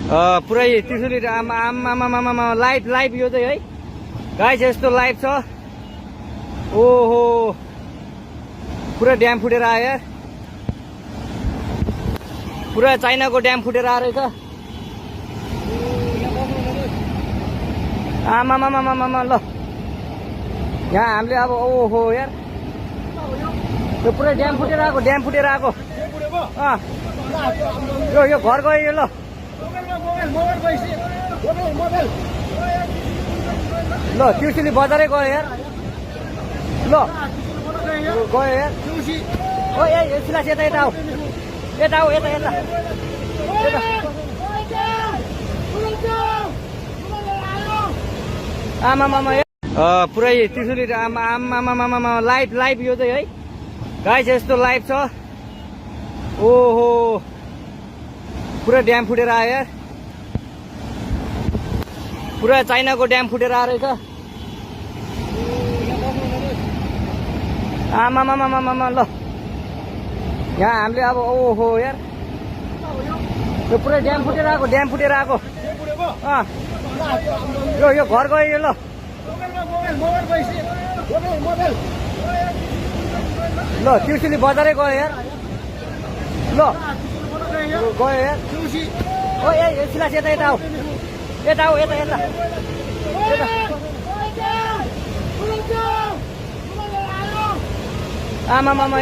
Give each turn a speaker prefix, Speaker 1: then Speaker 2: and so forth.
Speaker 1: पुरै त्रिशुली आमा live live यो चाहिँ है गाइस यस्तो लाइभ छ। ओहो पुरा ड्याम फुटेर आयो यार, पुरा चाइनाको ड्याम फुटेर आएर रहेछ। आमामामामामा ल यहाँ हामीले अब ओहो यार यो पुरै ड्याम फुटेर आएको, ड्याम फुटेर आएको। यो घर गयो यो। ल ल त्रिशुली बजारै गयो यार। ल गयो यार। ओ ए सिलास यता यता आऊ, यता आऊ, यता यता आमामामा पुरै त्रिशुली आमामामामा लाइभ लाइभ यो चाहिँ है गाइस यस्तो लाइभ छ। ओहो पुरा ड्याम फुटेर आयो यार, पुरा चाइनाको ड्याम फुटेर आएर रहेछ। आमामामामामा ल यहाँ हामीले अब ओहो यार यो पुरै ड्याम फुटेर आएको, ड्याम फुटेर आएको। यो घर गयो यो। ल ल त्रिशुली बजारै गयो यार। ल गयो यार। ओ ए सिलास यता यता आऊ, यता आऊ, यता यता आमामामा